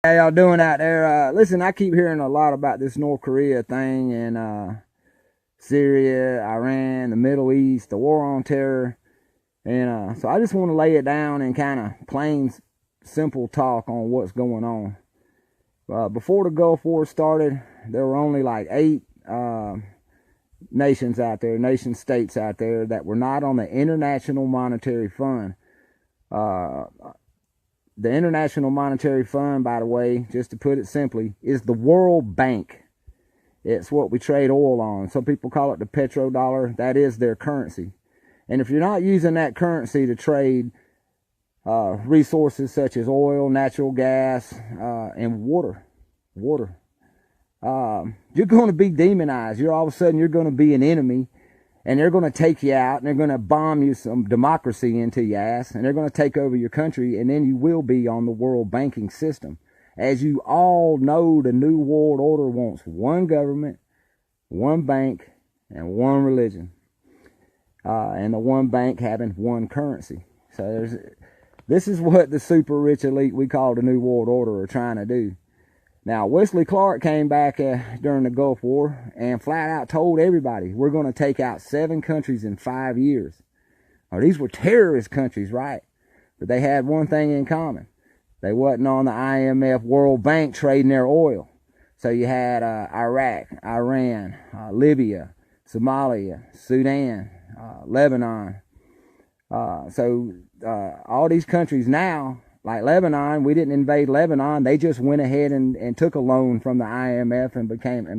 How y'all doing out there? Listen, I keep hearing a lot about this North Korea thing and Syria, Iran, the Middle East, the war on terror. And so I just want to lay it down in kind of plain, simple talk on what's going on. Before the Gulf War started, there were only like 8 nations out there, nation states out there that were not on the International Monetary Fund. The International Monetary Fund, by the way, just to put it simply, is the World Bank. It's what we trade oil on. Some people call it the petrodollar. That is their currency. And if you're not using that currency to trade resources such as oil, natural gas, and water, you're going to be demonized. All of a sudden, you're going to be an enemy. And they're going to take you out, and they're going to bomb you some democracy into your ass, and they're going to take over your country, and then you will be on the world banking system. As you all know, the New World Order wants one government, one bank, and one religion. And the one bank having one currency. So this is what the super rich elite we call the New World Order are trying to do. Now, Wesley Clark came back during the Gulf War and flat out told everybody, we're going to take out 7 countries in 5 years. Now, these were terrorist countries, right? But they had one thing in common. They wasn't on the IMF World Bank trading their oil. So you had Iraq, Iran, Libya, Somalia, Sudan, Lebanon. So all these countries now, like Lebanon, we didn't invade Lebanon. They just went ahead and took a loan from the IMF and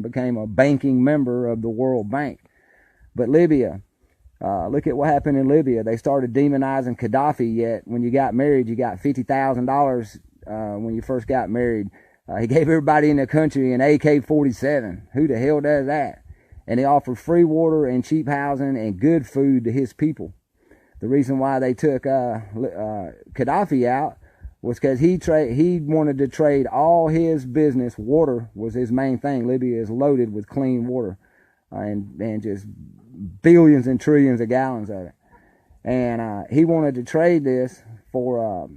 became a banking member of the World Bank. But Libya, look at what happened in Libya. They started demonizing Gaddafi, yet when you got married, you got $50,000 when you first got married. He gave everybody in the country an AK-47. Who the hell does that? And he offered free water and cheap housing and good food to his people. The reason why they took Gaddafi out was because he wanted to trade all his business. Water was his main thing. Libya is loaded with clean water, and just billions and trillions of gallons of it. And he wanted to trade this for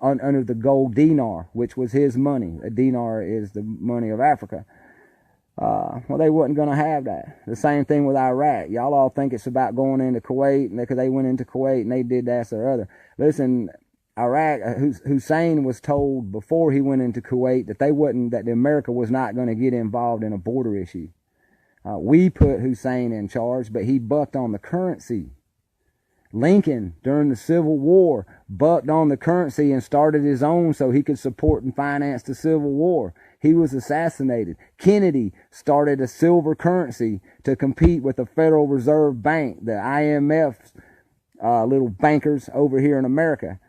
under the gold dinar, which was his money. A dinar is the money of Africa. Well, they wasn't going to have that. The same thing with Iraq. Y'all all think it's about going into Kuwait, because they went into Kuwait and they did that or other. Listen, Iraq, Hussein was told before he went into Kuwait that America was not going to get involved in a border issue. We put Hussein in charge, but he bucked on the currency. Lincoln, during the Civil War, bucked on the currency and started his own so he could support and finance the Civil War. He was assassinated. Kennedy started a silver currency to compete with the Federal Reserve Bank, the IMF's little bankers over here in America.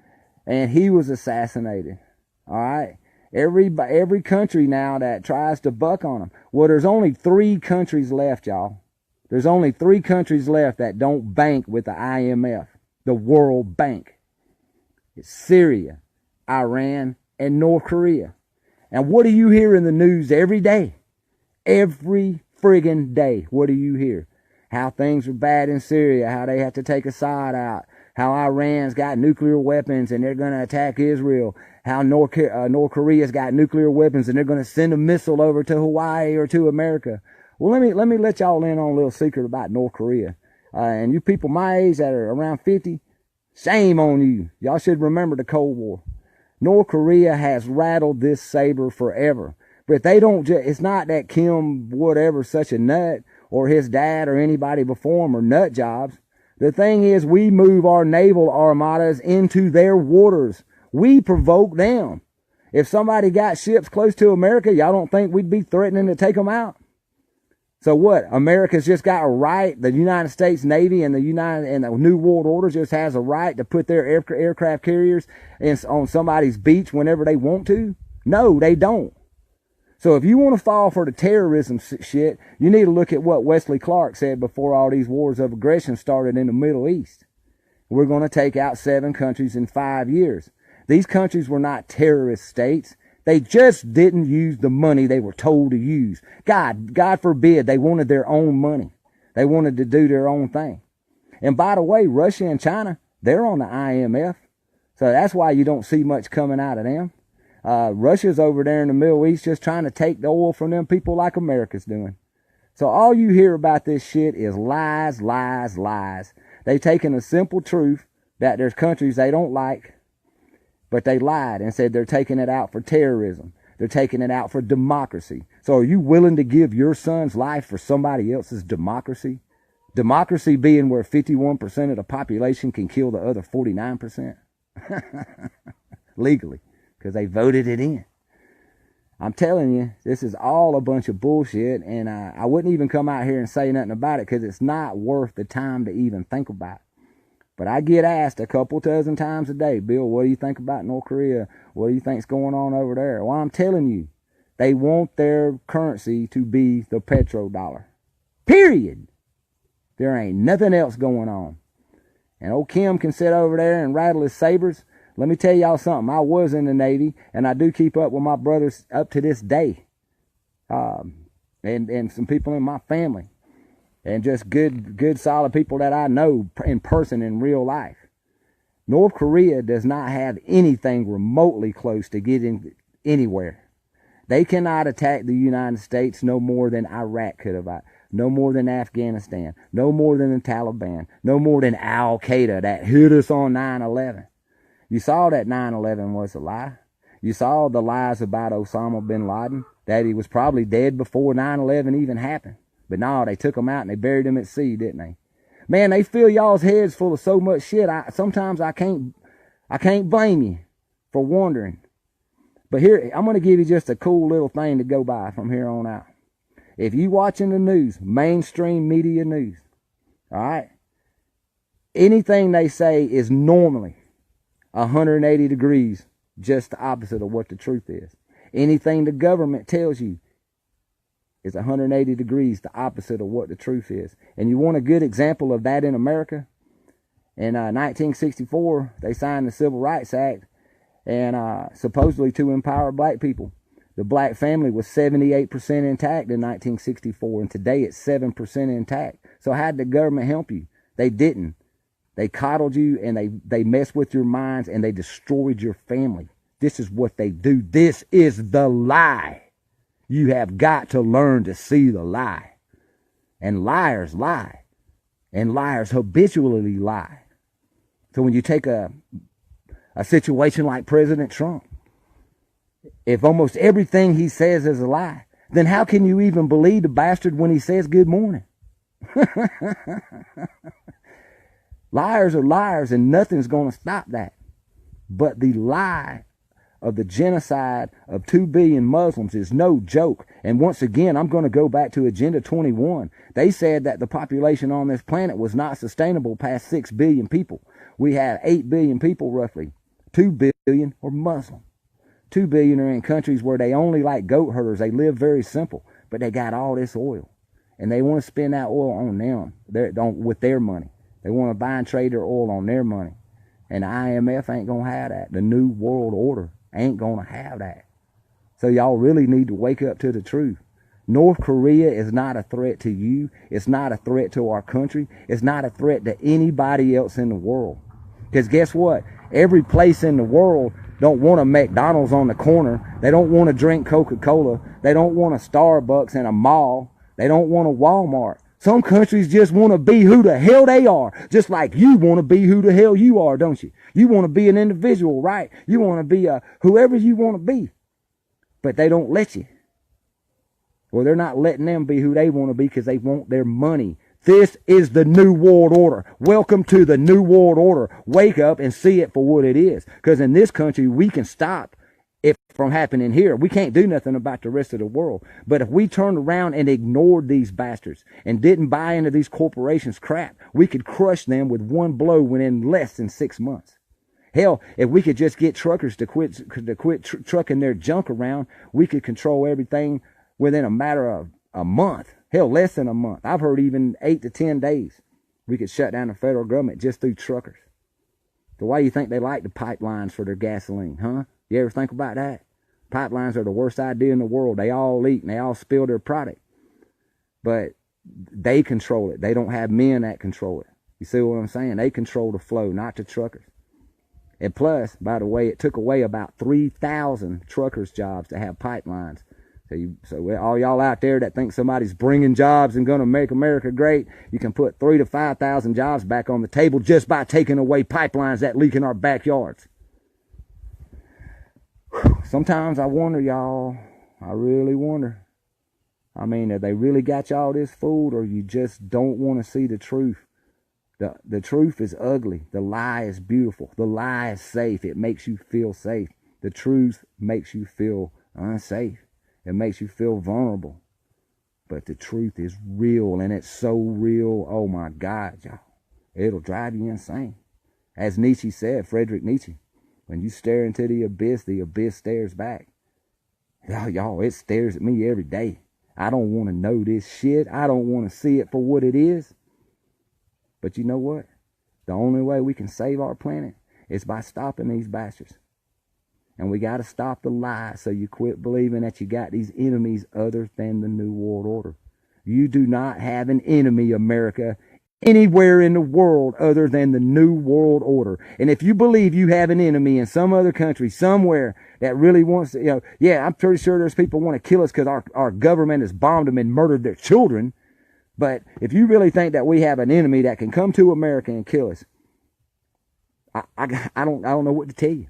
And he was assassinated. All right. Every country now that tries to buck on them. Well, there's only 3 countries left, y'all. There's only 3 countries left that don't bank with the IMF, the World Bank. It's Syria, Iran, and North Korea. And what do you hear in the news every day? Every friggin' day. What do you hear? How things are bad in Syria, how they have to take a side out, how Iran's got nuclear weapons and they're going to attack Israel, how North Korea's got nuclear weapons and they're going to send a missile over to Hawaii or to America. Well, let me let y'all in on a little secret about North Korea. And you people my age that are around 50, shame on you. Y'all should remember the Cold War. North Korea has rattled this saber forever. But they don't it's not that Kim whatever such a nut or his dad or anybody before him are nut jobs. The thing is, we move our naval armadas into their waters. We provoke them. If somebody got ships close to America, y'all don't think we'd be threatening to take them out? So what? America's just got a right. The United States Navy and the New World Order just has a right to put their aircraft carriers on somebody's beach whenever they want to? No, they don't. So if you want to fall for the terrorism shit, you need to look at what Wesley Clark said before all these wars of aggression started in the Middle East. We're going to take out 7 countries in 5 years. These countries were not terrorist states. They just didn't use the money they were told to use. God forbid they wanted their own money. They wanted to do their own thing. And by the way, Russia and China, they're on the IMF. So that's why you don't see much coming out of them. Russia's over there in the Middle East just trying to take the oil from them people like America's doing. So all you hear about this shit is lies, lies, lies. They've taken a simple truth that there's countries they don't like, but they lied and said they're taking it out for terrorism. They're taking it out for democracy. So are you willing to give your son's life for somebody else's democracy? Democracy being where 51% of the population can kill the other 49%? Legally, because they voted it in. I'm telling you, this is all a bunch of bullshit, and I wouldn't even come out here and say nothing about it because it's not worth the time to even think about. But I get asked a couple dozen times a day, Bill, what do you think about North Korea? What do you think's going on over there? Well, I'm telling you, they want their currency to be the petrodollar. Period. There ain't nothing else going on. And old Kim can sit over there and rattle his sabers. Let me tell y'all something. I was in the Navy, and I do keep up with my brothers up to this day. And some people in my family. And just good, solid people that I know in person in real life. North Korea does not have anything remotely close to getting anywhere. They cannot attack the United States no more than Iraq could have. No more than Afghanistan. No more than the Taliban. No more than Al-Qaeda that hit us on 9/11. You saw that 9/11 was a lie. You saw the lies about Osama bin Laden, that he was probably dead before 9/11 even happened. But no, they took him out and they buried him at sea, didn't they? Man, they fill y'all's heads full of so much shit. Sometimes I can't blame you for wondering. But here, I'm going to give you just a cool little thing to go by from here on out. If you watching the news, mainstream media news, all right, anything they say is normally 180 degrees, just the opposite of what the truth is. Anything the government tells you is 180 degrees, the opposite of what the truth is. And you want a good example of that in America? In 1964, they signed the Civil Rights Act, and supposedly to empower black people. The black family was 78% intact in 1964, and today it's 7% intact. So how did the government help you? They didn't. They coddled you, and they messed with your minds, and they destroyed your family. This is what they do. This is the lie. You have got to learn to see the lie. And liars lie. And liars habitually lie. So when you take a situation like President Trump, if almost everything he says is a lie, then how can you even believe the bastard when he says good morning? Liars are liars, and nothing's going to stop that. But the lie of the genocide of 2 billion Muslims is no joke. And once again, I'm going to go back to Agenda 21. They said that the population on this planet was not sustainable past 6 billion people. We have 8 billion people roughly. 2 billion are Muslim. 2 billion are in countries where they only like goat herders. They live very simple, but they got all this oil. And they want to spend that oil on them with their money. They want to buy and trade their oil on their money. And the IMF ain't going to have that. The New World Order ain't going to have that. So y'all really need to wake up to the truth. North Korea is not a threat to you. It's not a threat to our country. It's not a threat to anybody else in the world. Because guess what? Every place in the world don't want a McDonald's on the corner. They don't want to drink Coca-Cola. They don't want a Starbucks in a mall. They don't want a Walmart. Some countries just want to be who the hell they are. Just like you want to be who the hell you are, don't you? You want to be an individual, right? You want to be whoever you want to be. But they don't let you. Well, they're not letting them be who they want to be because they want their money. This is the New World Order. Welcome to the New World Order. Wake up and see it for what it is. Because in this country, we can stop it from happening here. We can't do nothing about the rest of the world. But if we turned around and ignored these bastards and didn't buy into these corporations' crap, we could crush them with one blow within less than 6 months. Hell, if we could just get truckers to quit trucking their junk around, we could control everything within a matter of a month. Hell, less than a month. I've heard even 8 to 10 days. We could shut down the federal government just through truckers. So why do you think they like the pipelines for their gasoline, huh? You ever think about that? Pipelines are the worst idea in the world. They all leak and they all spill their product. But they control it. They don't have men that control it. You see what I'm saying? They control the flow, not the truckers. And plus, by the way, it took away about 3,000 truckers' jobs to have pipelines. So all y'all out there that think somebody's bringing jobs and going to make America great, you can put 3,000 to 5,000 jobs back on the table just by taking away pipelines that leak in our backyards. Sometimes I wonder, y'all, I really wonder. I mean, have they really got y'all this fooled, or you just don't want to see the truth? The truth is ugly. The lie is beautiful. The lie is safe. It makes you feel safe. The truth makes you feel unsafe. It makes you feel vulnerable. But the truth is real, and it's so real. Oh my God, y'all. It'll drive you insane. As Nietzsche said, Friedrich Nietzsche, when you stare into the abyss stares back. Y'all, it stares at me every day. I don't want to know this shit. I don't want to see it for what it is. But you know what? The only way we can save our planet is by stopping these bastards. And we got to stop the lies, so you quit believing that you got these enemies other than the New World Order. You do not have an enemy, America, anywhere in the world other than the New World Order. And if you believe you have an enemy in some other country, somewhere that really wants to, yeah, I'm pretty sure there's people who want to kill us because our government has bombed them and murdered their children. But if you really think that we have an enemy that can come to America and kill us, I don't know what to tell you.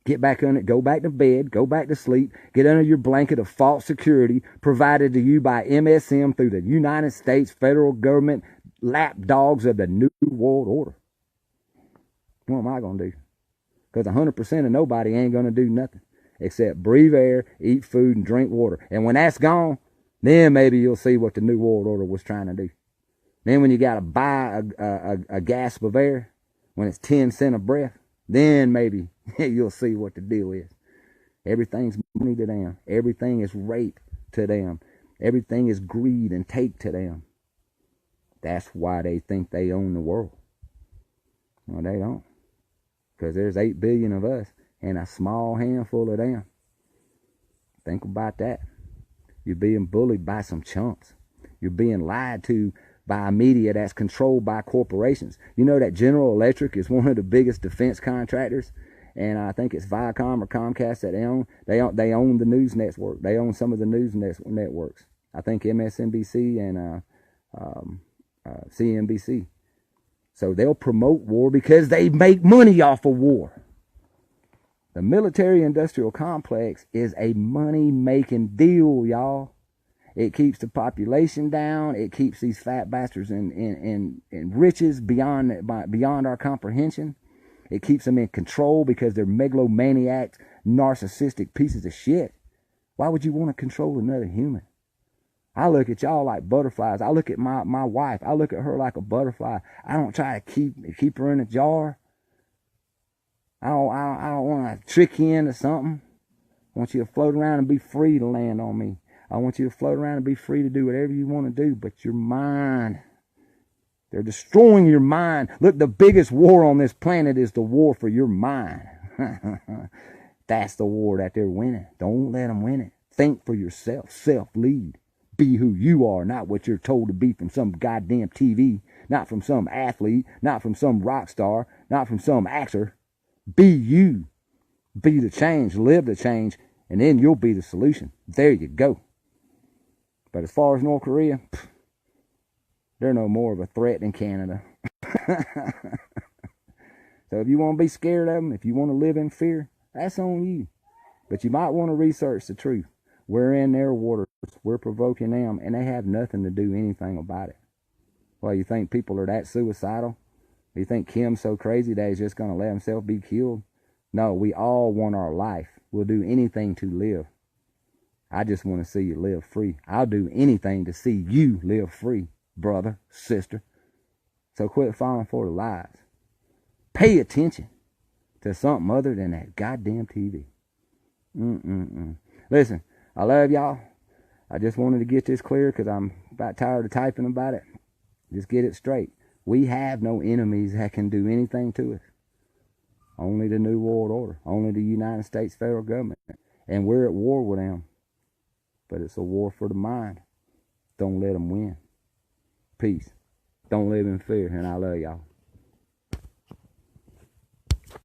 Get back on it, go back to bed, go back to sleep, get under your blanket of false security provided to you by MSM through the United States federal government lapdogs of the New World Order. What am I going to do? Because 100% of nobody ain't going to do nothing except breathe air, eat food, and drink water. And when that's gone, then maybe you'll see what the New World Order was trying to do. Then when you got to buy a gasp of air, when it's 10 cents a breath, then maybe you'll see what the deal is. Everything's money to them. Everything is rape to them. Everything is greed and take to them. That's why they think they own the world. Well, they don't. Because there's 8 billion of us and a small handful of them. Think about that. You're being bullied by some chumps. You're being lied to by a media that's controlled by corporations. You know that General Electric is one of the biggest defense contractors, and I think it's Viacom or Comcast that they own. They own the news network. They own some of the news networks. I think MSNBC and CNBC. So they'll promote war because they make money off of war. The military-industrial complex is a money-making deal, y'all. It keeps the population down. It keeps these fat bastards in riches beyond our comprehension. It keeps them in control because they're megalomaniacs, narcissistic pieces of shit. Why would you want to control another human? I look at y'all like butterflies. I look at my wife. I look at her like a butterfly. I don't try to keep her in a jar. I don't want to trick you into something. I want you to float around and be free to land on me. I want you to float around and be free to do whatever you want to do, but your mind. They're destroying your mind. Look, the biggest war on this planet is the war for your mind. That's the war that they're winning. Don't let them win it. Think for yourself. Self-lead. Be who you are, not what you're told to be from some goddamn TV, not from some athlete, not from some rock star, not from some actor. Be you. Be the change. Live the change. And then you'll be the solution. There you go. But as far as North Korea, they're no more of a threat than Canada. So if you want to be scared of them, if you want to live in fear, that's on you. But you might want to research the truth. We're in their waters. We're provoking them, and they have nothing to do anything about it. Well, you think people are that suicidal? You think Kim's so crazy that he's just going to let himself be killed? No, we all want our life. We'll do anything to live. I just want to see you live free. I'll do anything to see you live free, brother, sister. So quit falling for the lies. Pay attention to something other than that goddamn TV. Listen, I love y'all. I just wanted to get this clear because I'm about tired of typing about it. Just get it straight. We have no enemies that can do anything to us. Only the New World Order. Only the United States federal government. And we're at war with them. But it's a war for the mind. Don't let them win. Peace. Don't live in fear. And I love y'all.